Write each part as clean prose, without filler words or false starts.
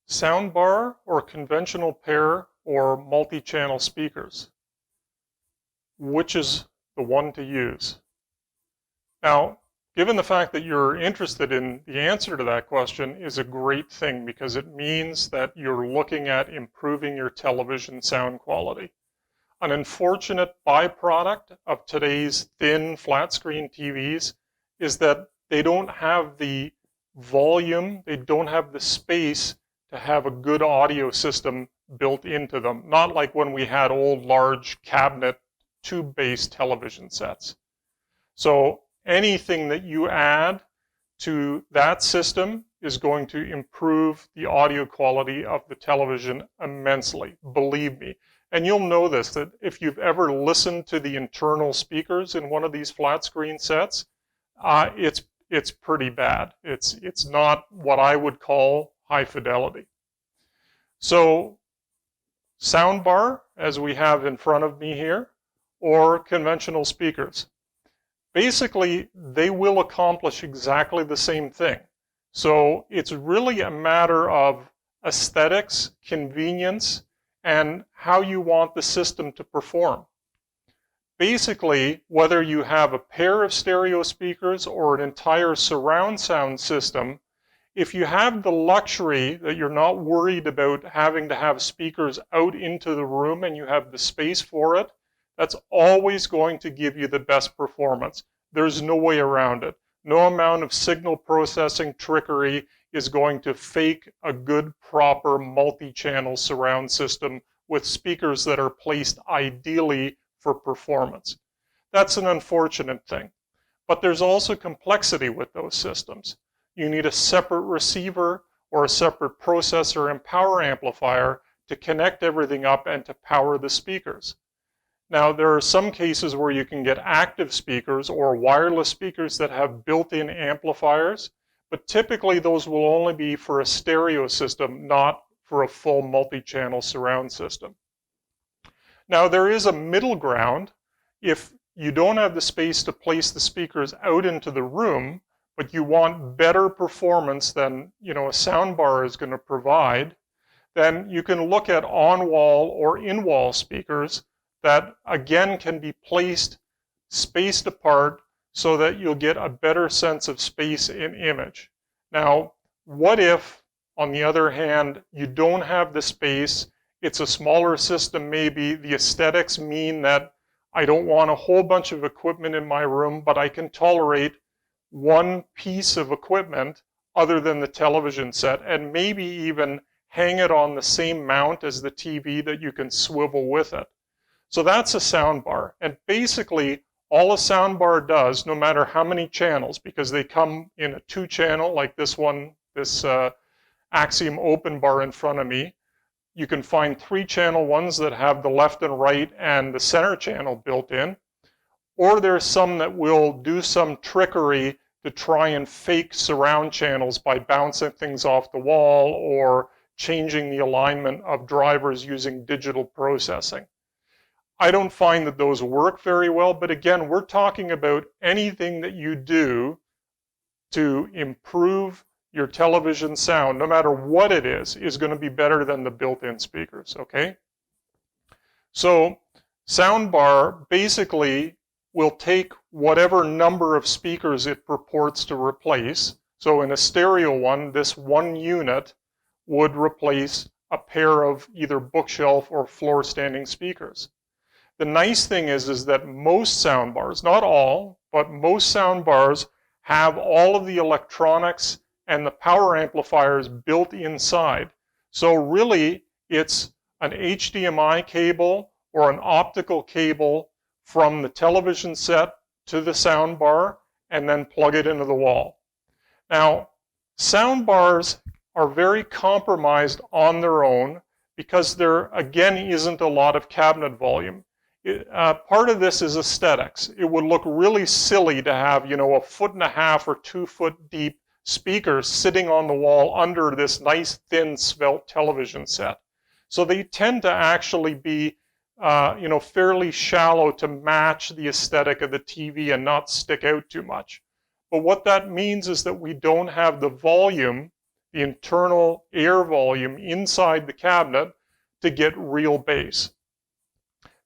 Soundbar or conventional pair or multi-channel speakers? Which is the one to use? Now, given the fact that you're interested in the answer to that question is a great thing because it means that you're looking at improving your television sound quality. An unfortunate byproduct of today's thin flat screen TVs is that they don't have the volume, they don't have the space to have a good audio system built into them. Not like when we had old large cabinet tube-based television sets. So anything that you add to that system is going to improve the audio quality of the television immensely, believe me. And you'll know this, that if you've ever listened to the internal speakers in one of these flat screen sets, it's pretty bad. It's not what I would call high fidelity. So soundbar, as we have in front of me here, or conventional speakers. Basically, they will accomplish exactly the same thing. So it's really a matter of aesthetics, convenience, and how you want the system to perform. Basically, whether you have a pair of stereo speakers or an entire surround sound system, if you have the luxury that you're not worried about having to have speakers out into the room and you have the space for it, that's always going to give you the best performance. There's no way around it. No amount of signal processing trickery is going to fake a good, proper multi-channel surround system with speakers that are placed ideally for performance. That's an unfortunate thing. But there's also complexity with those systems. You need a separate receiver or a separate processor and power amplifier to connect everything up and to power the speakers. Now, there are some cases where you can get active speakers or wireless speakers that have built-in amplifiers, but typically those will only be for a stereo system, not for a full multi-channel surround system. Now, there is a middle ground. If you don't have the space to place the speakers out into the room, but you want better performance than a soundbar is going to provide, then you can look at on-wall or in-wall speakers that again can be placed spaced apart so that you'll get a better sense of space in image. Now, what if, on the other hand, you don't have the space, it's a smaller system maybe, the aesthetics mean that I don't want a whole bunch of equipment in my room, but I can tolerate one piece of equipment other than the television set, and maybe even hang it on the same mount as the TV that you can swivel with it. So that's a soundbar. And basically, all a soundbar does, no matter how many channels, because they come in a 2-channel, like this one, this Axiom Open Bar in front of me. You can find 3-channel ones that have the left and right and the center channel built in. Or there's some that will do some trickery to try and fake surround channels by bouncing things off the wall or changing the alignment of drivers using digital processing. I don't find that those work very well, but again, we're talking about anything that you do to improve your television sound, no matter what it is going to be better than the built-in speakers, okay? So, soundbar basically will take whatever number of speakers it purports to replace. So in a stereo one, this one unit would replace a pair of either bookshelf or floor standing speakers. The nice thing is that most soundbars, not all, but most soundbars have all of the electronics and the power amplifiers built inside. So really, it's an HDMI cable or an optical cable from the television set to the soundbar and then plug it into the wall. Now, soundbars are very compromised on their own because there, again, isn't a lot of cabinet volume. Part of this is aesthetics. It would look really silly to have, a 1.5 or 2 foot deep speaker sitting on the wall under this nice thin svelte television set. So they tend to actually be, fairly shallow to match the aesthetic of the TV and not stick out too much. But what that means is that we don't have the volume the internal air volume inside the cabinet to get real bass.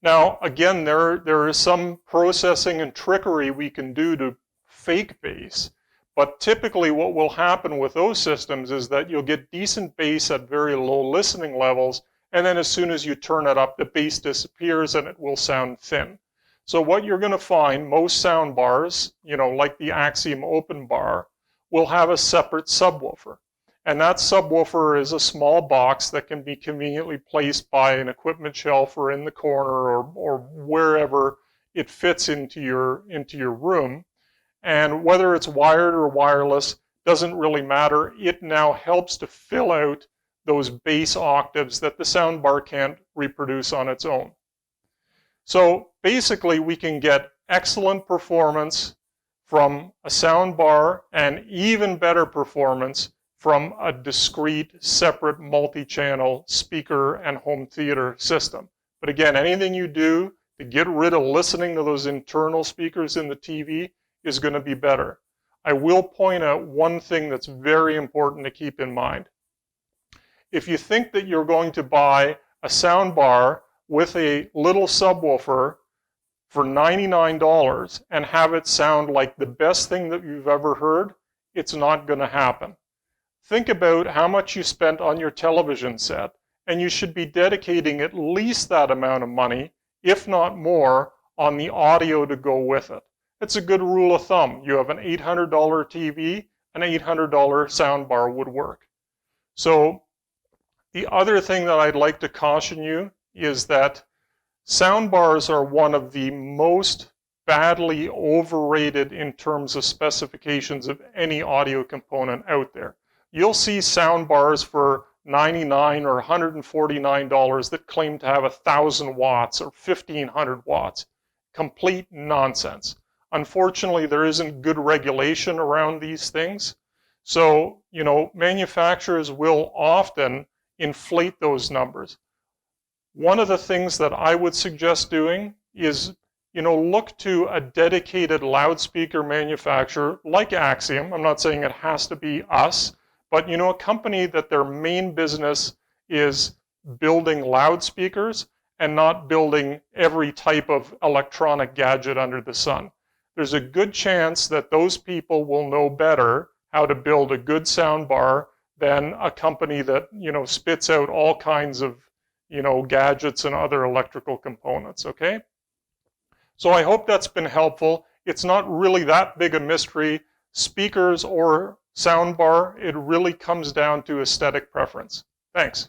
Now, again, there is some processing and trickery we can do to fake bass, but typically what will happen with those systems is that you'll get decent bass at very low listening levels, and then as soon as you turn it up, the bass disappears and it will sound thin. So what you're going to find, most sound bars, like the Axiom Open Bar, will have a separate subwoofer. And that subwoofer is a small box that can be conveniently placed by an equipment shelf or in the corner or wherever it fits into your room. And whether it's wired or wireless doesn't really matter. It now helps to fill out those bass octaves that the soundbar can't reproduce on its own. So basically we can get excellent performance from a soundbar and even better performance from a discrete, separate, multi-channel speaker and home theater system. But again, anything you do to get rid of listening to those internal speakers in the TV is going to be better. I will point out one thing that's very important to keep in mind. If you think that you're going to buy a soundbar with a little subwoofer for $99 and have it sound like the best thing that you've ever heard, it's not going to happen. Think about how much you spent on your television set, and you should be dedicating at least that amount of money, if not more, on the audio to go with it. It's a good rule of thumb. You have an $800 TV, an $800 soundbar would work. So the other thing that I'd like to caution you is that soundbars are one of the most badly overrated in terms of specifications of any audio component out there. You'll see soundbars for $99 or $149 that claim to have 1,000 watts or 1,500 watts. Complete nonsense. Unfortunately, there isn't good regulation around these things. So, manufacturers will often inflate those numbers. One of the things that I would suggest doing is, look to a dedicated loudspeaker manufacturer like Axiom. I'm not saying it has to be us, but a company that their main business is building loudspeakers and not building every type of electronic gadget under the sun. There's a good chance that those people will know better how to build a good soundbar than a company that, spits out all kinds of, gadgets and other electrical components, okay? So I hope that's been helpful. It's not really that big a mystery. Speakers or soundbar, it really comes down to aesthetic preference. Thanks.